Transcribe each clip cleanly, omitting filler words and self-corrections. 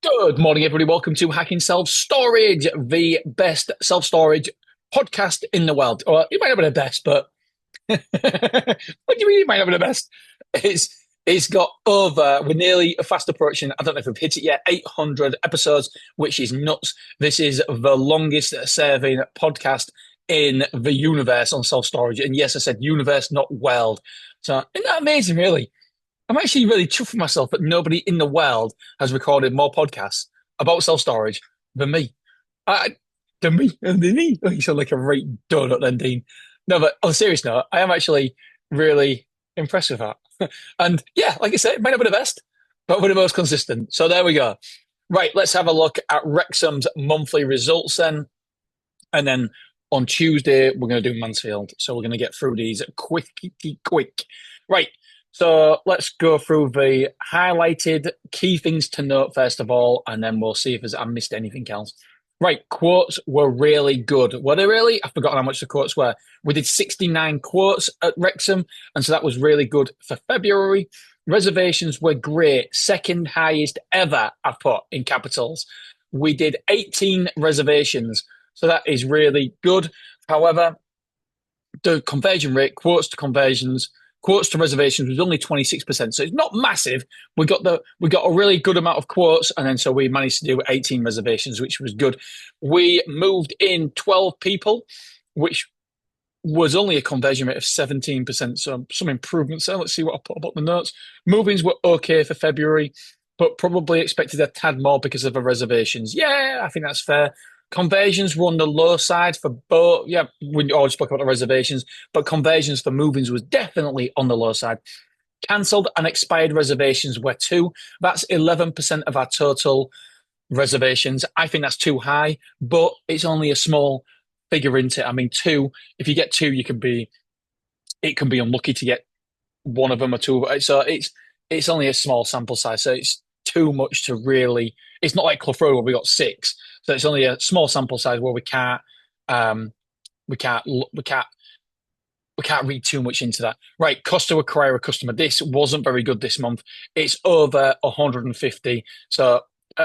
Good morning, everybody. Welcome to Hacking Self Storage, the best self storage podcast in the world. Or it might not be the best, but what do you mean it might not be the best? It's it's got over. We're nearly fast approaching. I don't know if we've hit it yet. 800 episodes, which is nuts. This is the longest serving podcast in the universe on self storage. And yes, I said universe, not world. So isn't that amazing? Really. I'm actually really chuffed with myself that nobody in the world has recorded more podcasts about self-storage than me. I, than me, and than me. Oh, you sound like a right donut then, Dean. No, but on a serious note, I am actually really impressed with that. And yeah, like I said, it might not be the best, but we're the most consistent. So there we go. Right, let's have a look at Wrexham's monthly results then. And then on Tuesday, we're going to do Mansfield. So we're going to get through these quick. Right. So let's go through the highlighted key things to note first of all, and then we'll see if I missed anything else. Right, quotes were really good. Were they really? I've forgotten how much the quotes were. We did 69 quotes at Wrexham, and so that was really good for February. Reservations were great. Second highest ever, I've put in capitals. We did 18 reservations, so that is really good. However, the conversion rate, quotes to reservations was only 26%. So it's not massive. We got a really good amount of quotes, and then so we managed to do 18 reservations, which was good. We moved in 12 people, which was only a conversion rate of 17%. So some improvements there. Let's see what I put about the notes. Movings were okay for February, but probably expected a tad more because of the reservations. Yeah, I think that's fair. Conversions were on the low side for both. Yeah, we always spoke about the reservations, but conversions for movings was definitely on the low side. Cancelled and expired reservations were two. That's 11% of our total reservations. I think that's too high, but it's only a small figure into it. I mean, two, if you get two, it can be unlucky to get one of them or two. So it's only a small sample size. So it's too much to really, it's not like Clough Road where we got six. So it's only a small sample size where we can't read too much into that. Right, cost to acquire a customer. This wasn't very good this month. It's over 150. So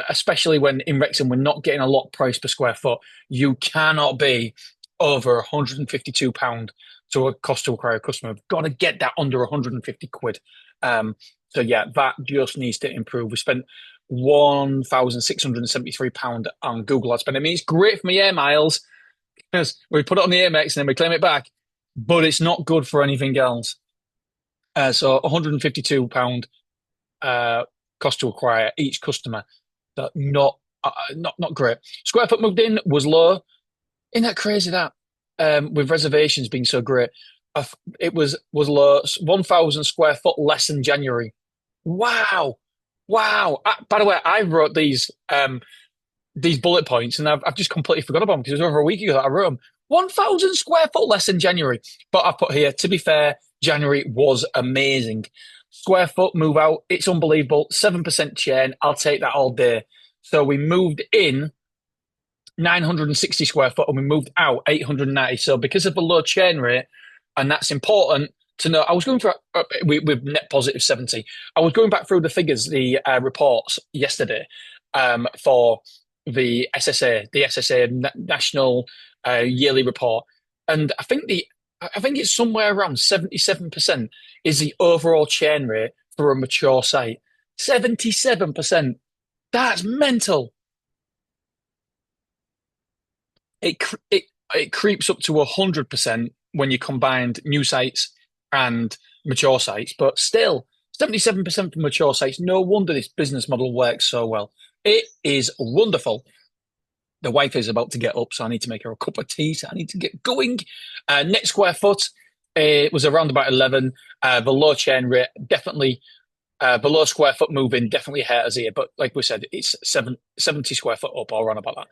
especially when in Wrexham we're not getting a lot price per square foot, you cannot be over £152 to a cost to acquire a customer. We've got to get that under 150 quid. So yeah, that just needs to improve. We spent £1,673 on Google Ad spend. I mean, it's great for my air miles because we put it on the Amex and then we claim it back, but it's not good for anything else. So £152 cost to acquire each customer. So not great. Square foot moved in was low. Isn't that crazy that with reservations being so great, it was low, 1,000 square foot less than January. Wow. By the way, I wrote these bullet points, and I've just completely forgot about them because it was over a week ago that I wrote them. 1,000 square foot less than January. But I've put here, to be fair, January was amazing. Square foot move out, it's unbelievable. 7% churn, I'll take that all day. So we moved in 960 square foot and we moved out 890. So because of the low churn rate, and that's important to know, I was going through with net positive 70. I was going back through the figures, the reports yesterday for the SSA National Yearly Report, and I think it's somewhere around 77% is the overall churn rate for a mature site. 77%. That's mental. It creeps up to 100% when you combined new sites and mature sites, but still 77% for mature sites. No wonder this business model works so well. It is wonderful. The wife is about to get up, so I need to make her a cup of tea. So I need to get going. Net square foot, it was around about 11. The low churn rate definitely, the low square foot moving definitely hurt us here. But like we said, it's 70 square foot up or around about that.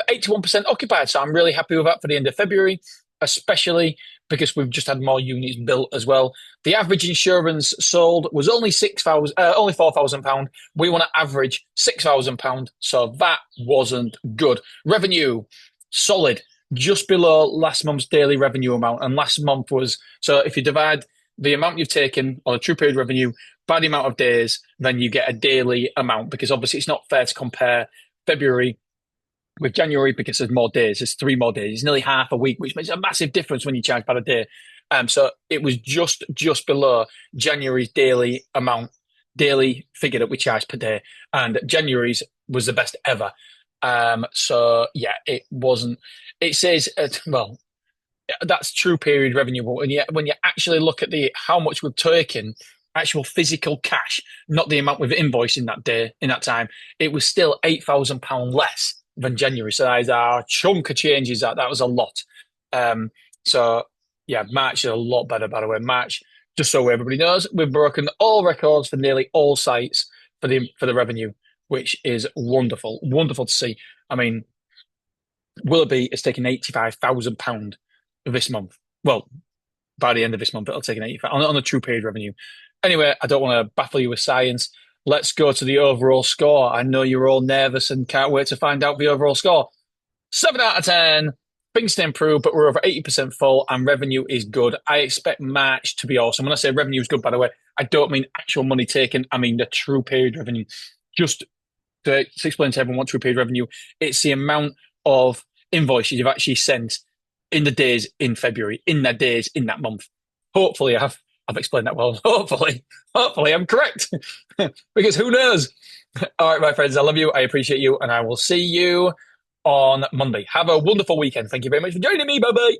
81% occupied, so I'm really happy with that for the end of February, especially because we've just had more units built as well. The average insurance sold was only £4,000. We want to average £6,000, so that wasn't good. Revenue, solid, just below last month's daily revenue amount. And last month was, so if you divide the amount you've taken on a true period revenue by the amount of days, then you get a daily amount because obviously it's not fair to compare February with January because there's more days. There's 3 more days. It's nearly half a week, which makes a massive difference when you charge by the day. So it was just below January's daily amount, daily figure that we charged per day, and January's was the best ever. So yeah, it wasn't. It says well, that's true period revenue. But when you actually look at the how much we've taken, actual physical cash, not the amount we've invoiced in that day, in that time, it was still £8,000 less than January. So that is a chunk of changes. That was a lot. So yeah, March is a lot better, by the way. March, just so everybody knows, we've broken all records for nearly all sites for the revenue, which is wonderful. Wonderful to see. I mean, Willoughby is taking £85,000 this month. Well, by the end of this month, it'll take an 85 on a true period revenue. Anyway, I don't want to baffle you with science. Let's go to the overall score. I know you're all nervous and can't wait to find out the overall score. 7 out of 10. Things to improve, but we're over 80% full and revenue is good. I expect March to be awesome. When I say revenue is good, by the way, I don't mean actual money taken. I mean the true period revenue. Just to explain to everyone what true period revenue, it's the amount of invoices you've actually sent in the days in February, in the days in that month. Hopefully, I've explained that well. Hopefully, I'm correct. Because who knows? All right, my friends, I love you. I appreciate you, and I will see you on Monday. Have a wonderful weekend. Thank you very much for joining me. Bye bye.